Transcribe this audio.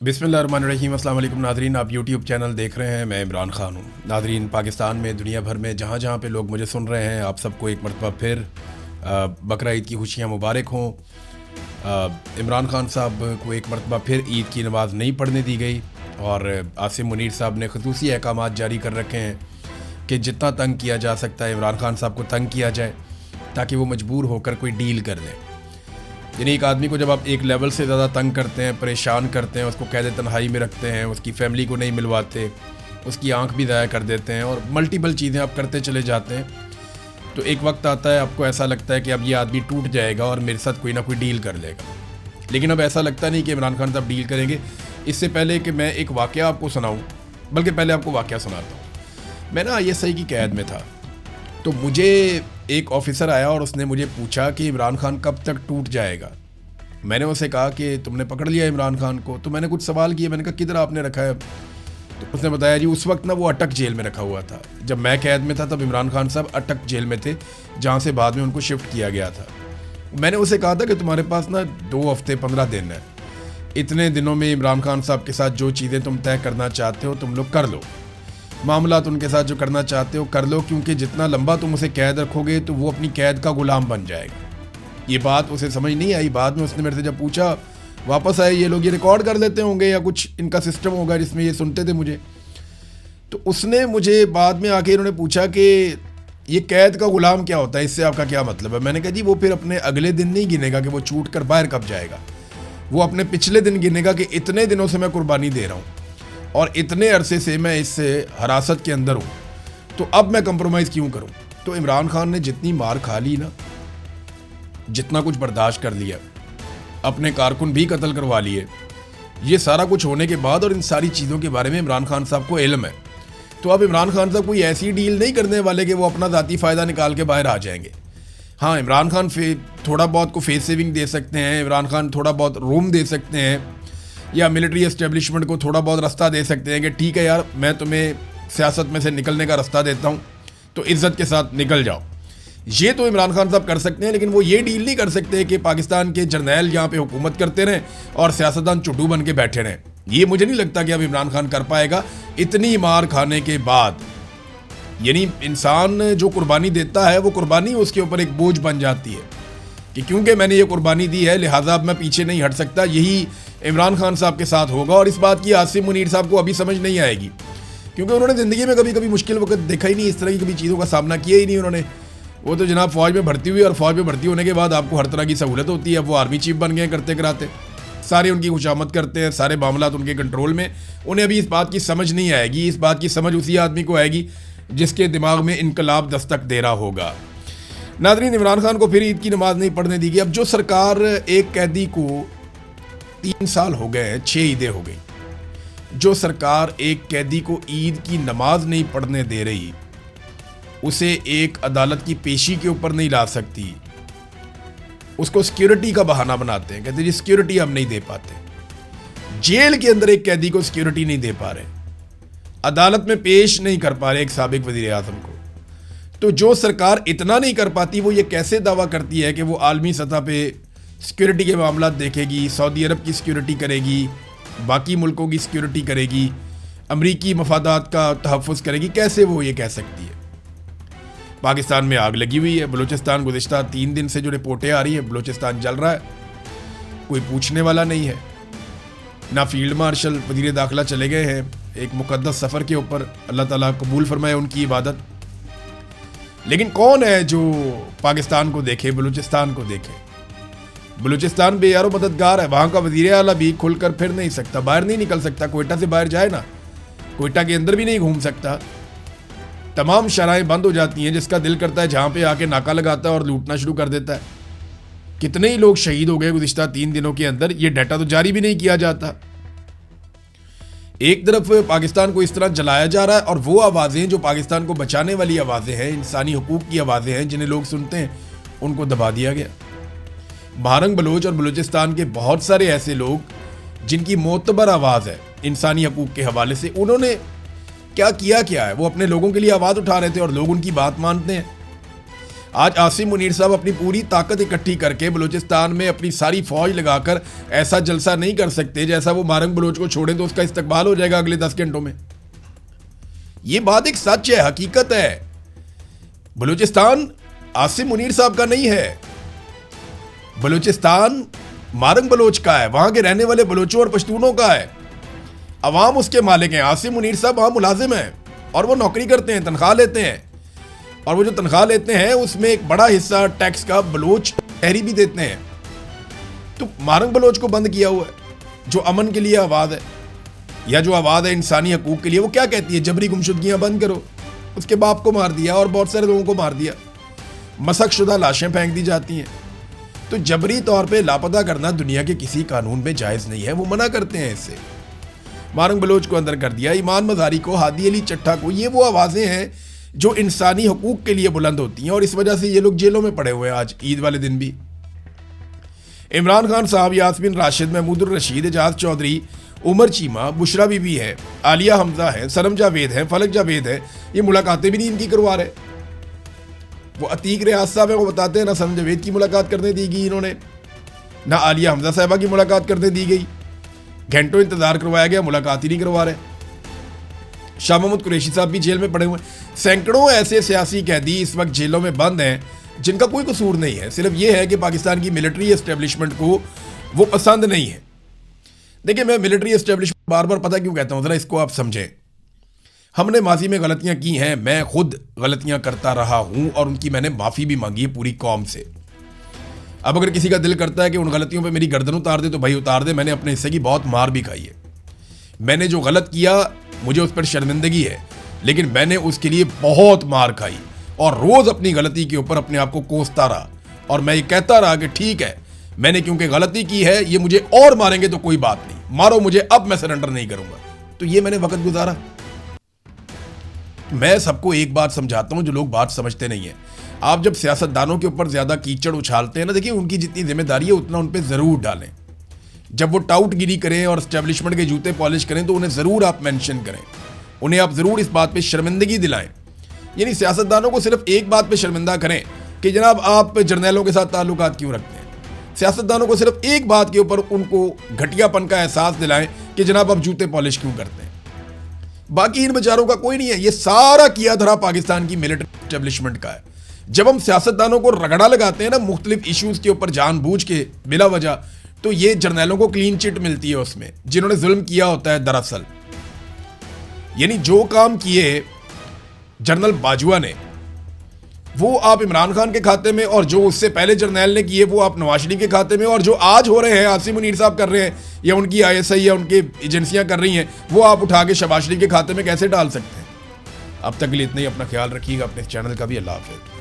बिस्मिल्लाहिर्रहमानिर्रहीम। अस्सलाम वालेकुम नाज़रीन, आप यूट्यूब चैनल देख रहे हैं। मैं इमरान ख़ान हूँ। नाज़रीन, पाकिस्तान में, दुनिया भर में जहाँ जहाँ पे लोग मुझे सुन रहे हैं, आप सबको एक मरतबा फिर बकरा ईद की खुशियाँ मुबारक हों। इमरान ख़ान साहब को एक मरतबा फिर ईद की नमाज़ नहीं पढ़ने दी गई और आसिम मुनीर साहब ने ख़ुसूसी अहकामात जारी कर रखे हैं कि जितना तंग किया जा सकता है इमरान ख़ान साहब को तंग किया जाए ताकि वो मजबूर होकर कोई डील कर लें। यानी एक आदमी को जब आप एक लेवल से ज़्यादा तंग करते हैं, परेशान करते हैं, उसको कैद तन्हाई में रखते हैं, उसकी फैमिली को नहीं मिलवाते, उसकी आंख भी ज़ाया कर देते हैं और मल्टीपल चीज़ें आप करते चले जाते हैं, तो एक वक्त आता है आपको ऐसा लगता है कि अब ये आदमी टूट जाएगा और मेरे साथ कोई ना कोई डील कर लेगा। लेकिन अब ऐसा लगता नहीं कि इमरान खान साहब डील करेंगे। इससे पहले कि मैं एक वाक़या आपको सुनाऊँ, बल्कि पहले आपको वाक़या सुनाता हूँ। मैं ना ISI की कैद में था, तो मुझे एक ऑफिसर आया और उसने मुझे पूछा कि इमरान खान कब तक टूट जाएगा। मैंने उसे कहा कि तुमने पकड़ लिया इमरान खान को। तो मैंने कुछ सवाल किए, मैंने कहा किधर आपने रखा है? तो उसने बताया जी उस वक्त ना वो अटक जेल में रखा हुआ था। जब मैं कैद में था तब इमरान खान साहब अटक जेल में थे, जहाँ से बाद में उनको शिफ्ट किया गया था। मैंने उसे कहा था कि तुम्हारे पास ना 2 हफ्ते 15 दिन है, इतने दिनों में इमरान खान साहब के साथ जो चीज़ें तुम तय करना चाहते हो तुम लोग कर लो, मामला उनके साथ जो करना चाहते हो कर लो, क्योंकि जितना लंबा तुम उसे कैद रखोगे तो वो अपनी कैद का गुलाम बन जाएगा। ये बात उसे समझ नहीं आई। बाद में उसने मेरे से जब पूछा, वापस आए, ये लोग ये रिकॉर्ड कर लेते होंगे या कुछ इनका सिस्टम होगा जिसमें ये सुनते थे मुझे, तो उसने मुझे बाद में आके इन्होंने पूछा कि ये कैद का गुलाम क्या होता है, इससे आपका क्या मतलब है? मैंने कहा जी वो फिर अपने अगले दिन नहीं गिनेगा कि वो छूट कर बाहर कब जाएगा, वो अपने पिछले दिन गिनेगा कि इतने दिनों से मैं कुर्बानी दे रहा हूँ और इतने अरसे से मैं इससे हिरासत के अंदर हूँ, तो अब मैं कंप्रोमाइज़ क्यों करूँ? तो इमरान खान ने जितनी मार खा ली ना, जितना कुछ बर्दाश्त कर लिया, अपने कारकुन भी कत्ल करवा लिए, ये सारा कुछ होने के बाद और इन सारी चीज़ों के बारे में इमरान खान साहब को इल्म है, तो अब इमरान खान साहब कोई ऐसी डील नहीं करने वाले कि वो अपना ज़ाती फ़ायदा निकाल के बाहर आ जाएंगे। हाँ, इमरान खान थोड़ा बहुत को फेस सेविंग दे सकते हैं, इमरान खान थोड़ा बहुत रूम दे सकते हैं, या मिलिट्री एस्टेब्लिशमेंट को थोड़ा बहुत रास्ता दे सकते हैं कि ठीक है यार, मैं तुम्हें सियासत में से निकलने का रास्ता देता हूँ, तो इज़्ज़त के साथ निकल जाओ। ये तो इमरान खान साहब कर सकते हैं, लेकिन वो ये डील नहीं कर सकते कि पाकिस्तान के जर्नैल यहाँ पे हुकूमत करते रहें और सियासतदान चुड्डू बन के बैठे रहें। ये मुझे नहीं लगता कि अब इमरान खान कर पाएगा इतनी मार खाने के बाद। यानी इंसान जो कुर्बानी देता है वो कुर्बानी उसके ऊपर एक बोझ बन जाती है कि क्योंकि मैंने ये कुर्बानी दी है लिहाजा अब मैं पीछे नहीं हट सकता। यही इमरान खान साहब के साथ होगा और इस बात की आसिम मुनीर साहब को अभी समझ नहीं आएगी, क्योंकि उन्होंने ज़िंदगी में कभी कभी मुश्किल वक्त देखा ही नहीं, इस तरह की कभी चीज़ों का सामना किया ही नहीं उन्होंने। वो तो जनाब फ़ौज में भर्ती हुई और फ़ौज में भर्ती होने के बाद आपको हर तरह की सहूलत होती है। वो आर्मी चीफ बन गए करते कराते, सारे उनकी खुशामद करते हैं, सारे मामला उनके कंट्रोल में। उन्हें अभी इस बात की समझ नहीं आएगी। इस बात की समझ उसी आदमी को आएगी जिसके दिमाग में इनकलाब दस्तक दे रहा होगा। नाज़रीन, इमरान खान को फिर ईद की नमाज नहीं पढ़ने दी गई। अब जो सरकार एक कैदी को 3 साल हो गए हैं, 6 ईदें हो गई, जो सरकार एक कैदी को ईद की नमाज नहीं पढ़ने दे रही, उसे एक अदालत की पेशी के ऊपर नहीं ला सकती, उसको सिक्योरिटी का बहाना बनाते हैं, कहते जी सिक्योरिटी हम नहीं दे पाते। जेल के अंदर एक कैदी को सिक्योरिटी नहीं दे पा रहे, अदालत में पेश नहीं कर पा रहे एक साबिक वजीर आज़म को। तो जो सरकार इतना नहीं कर पाती, वो ये कैसे दावा करती है कि वो आलमी सतह पे सिक्योरिटी के मामला देखेगी, सऊदी अरब की सिक्योरिटी करेगी, बाकी मुल्कों की सिक्योरिटी करेगी, अमरीकी मफादात का तहफ़्फ़ुज़ करेगी? कैसे वो ये कह सकती है? पाकिस्तान में आग लगी हुई है। बलूचिस्तान गुज़िश्ता 3 दिन से जो रिपोर्टें आ रही हैं, बलूचिस्तान जल रहा है, कोई पूछने वाला नहीं है। ना फील्ड मार्शल, वज़ीर दाखिला चले गए हैं एक मुक़द्दस सफ़र के ऊपर, अल्लाह ताला कबूल फरमाए उनकी इबादत। लेकिन कौन है जो पाकिस्तान को देखे, बलूचिस्तान को देखे? बलूचिस्तान बेयारो मददगार है, वहाँ का वज़ीर आला भी खुलकर फिर नहीं सकता, बाहर नहीं निकल सकता। कोयटा से बाहर जाए ना, कोयटा के अंदर भी नहीं घूम सकता। तमाम शराएं बंद हो जाती हैं, जिसका दिल करता है जहाँ पे आके नाका लगाता है और लूटना शुरू कर देता है। कितने ही लोग शहीद हो गए गुज़िश्ता 3 दिनों के अंदर, ये डाटा तो जारी भी नहीं किया जाता। एक तरफ पाकिस्तान को इस तरह जलाया जा रहा है और वो आवाज़ें जो पाकिस्तान को बचाने वाली आवाज़ें हैं, इंसानी हुकूक की आवाज़ें हैं, जिन्हें लोग सुनते हैं, उनको दबा दिया गया। भारंग बलोच और बलूचिस्तान के बहुत सारे ऐसे लोग जिनकी मोतबर आवाज़ है इंसानी हुकूक के हवाले से, उन्होंने क्या किया है? वो अपने लोगों के लिए आवाज़ उठा रहे थे और लोग उनकी बात मानते हैं। आज आसिम मुनीर साहब अपनी पूरी ताकत इकट्ठी करके बलूचिस्तान में अपनी सारी फौज लगाकर ऐसा जलसा नहीं कर सकते जैसा वो मारंग बलोच को छोड़ें तो उसका इस्तकबाल हो जाएगा अगले 10 घंटों में। ये बात एक सच है, हकीकत है। बलूचिस्तान आसिम मुनीर साहब का नहीं है, बलूचिस्तान मारंग बलोच का है, वहां के रहने वाले बलोचों और पश्तूनों का है। अवाम उसके मालिक हैं। आसिम मुनीर साहब वहां मुलाजिम हैं और वो नौकरी करते हैं, तनख्वाह लेते हैं, और वो जो तनख्वाह लेते हैं उसमें एक बड़ा हिस्सा टैक्स का बलोच शहरी भी देते हैं। तो मारंग बलोच को बंद किया हुआ है, जो अमन के लिए आवाज़ है या जो आवाज़ है इंसानी हकूक़ के लिए, वो क्या कहती है? जबरी गुमशुदगियाँ बंद करो। उसके बाप को मार दिया और बहुत सारे लोगों को मार दिया, मसक शुदा लाशें फेंक दी जाती हैं। तो जबरी तौर पे लापता करना दुनिया के किसी कानून में जायज़ नहीं है, वो मना करते हैं इससे। मारंग बलोच को अंदर कर दिया, ईमान मज़ारी को, हादी अली चट्टा को। ये वो आवाज़ें हैं जो इंसानी हकूक़ के लिए बुलंद होती हैं और इस वजह से ये लोग जेलों में पड़े हुए हैं। आज ईद वाले दिन भी इमरान खान साहब, यास्मीन राशिद, महमूदुर रशीद, एजाज चौधरी, उमर चीमा, बुशरा बीबी है, आलिया हमजा है, सनम जावेद है, फलक जावेद है, ये मुलाकातें भी नहीं इनकी करवा रहे। वो अतीक रियाज साहब है, वो बताते हैं ना सनम जावेद की मुलाकात करने दी गई इन्होंने, ना आलिया हमजा साहबा की मुलाकात करने दी गई। घंटों इंतजार करवाया गया, मुलाकात ही नहीं करवा रहे। शाह महमूद कुरैशी साहब भी जेल में पड़े हुए। सैकड़ों ऐसे सियासी कैदी इस वक्त जेलों में बंद हैं जिनका कोई कसूर नहीं है, सिर्फ ये है कि पाकिस्तान की मिलिट्री एस्टेब्लिशमेंट को वो पसंद नहीं है। देखिए, मैं मिलिट्री एस्टेब्लिशमेंट बार बार पता क्यों कहता हूँ, ज़रा इसको आप समझें। हमने माजी में गलतियाँ की हैं, मैं खुद गलतियाँ करता रहा हूँ और उनकी मैंने माफ़ी भी मांगी है पूरी कौम से। अब अगर किसी का दिल करता है कि उन गलतियों पे मेरी गर्दन उतार दे तो भाई उतार दे। मैंने अपने हिस्से की बहुत मार भी खाई है। मैंने जो गलत किया मुझे उस पर शर्मिंदगी है, लेकिन मैंने उसके लिए बहुत मार खाई और रोज़ अपनी गलती के ऊपर अपने आप को कोसता रहा और मैं ये कहता रहा कि ठीक है, मैंने क्योंकि गलती की है, ये मुझे और मारेंगे तो कोई बात नहीं, मारो मुझे, अब मैं सरेंडर नहीं करूंगा। तो ये मैंने वक्त गुजारा। मैं सबको एक बात समझाता हूं जो लोग बात समझते नहीं है। आप जब सियासतदानों के ऊपर ज्यादा कीचड़ उछालते हैं ना, देखिए उनकी जितनी जिम्मेदारी है उतना उन पर जरूर डालें। जब वो टाउटगिरी करें और एस्टेब्लिशमेंट के जूते पॉलिश करें तो उन्हें जरूर आप मेंशन करें, उन्हें आप जरूर इस बात पे शर्मिंदगी दिलाएं। यानी सियासतदानों को सिर्फ एक बात पे शर्मिंदा करें कि जनाब आप जर्नैलों के साथ ताल्लुकात क्यों रखते हैं। सियासतदानों को सिर्फ एक बात के ऊपर उनको घटियापन का एहसास दिलाएं कि जनाब आप जूते पॉलिश क्यों करते हैं। बाकी इन बेचारों का कोई नहीं है। ये सारा किया धरा पाकिस्तान की मिलिट्री एस्टेब्लिशमेंट का है। जब हम सियासतदानों को रगड़ा लगाते हैं ना मुख्तलिफ इश्यूज के ऊपर जानबूझ के बिला वजह, तो ये जर्नैलों को क्लीन चिट मिलती है उसमें, जिन्होंने जुल्म किया होता है दरअसल। यानी जो काम किए जनरल बाजवा ने वो आप इमरान खान के खाते में, और जो उससे पहले जर्नैल ने किए वो आप नवाज शरीफ के खाते में, और जो आज हो रहे हैं आसिम मुनीर साहब कर रहे हैं या उनकी ISI या उनकी एजेंसियां कर रही हैं, वो आप उठा के शहबाज शरीफ के खाते में कैसे डाल सकते हैं। अब तक के लिए इतना ही। अपना ख्याल रखिएगा, अपने चैनल का भी। अल्लाह हाफ़िज़।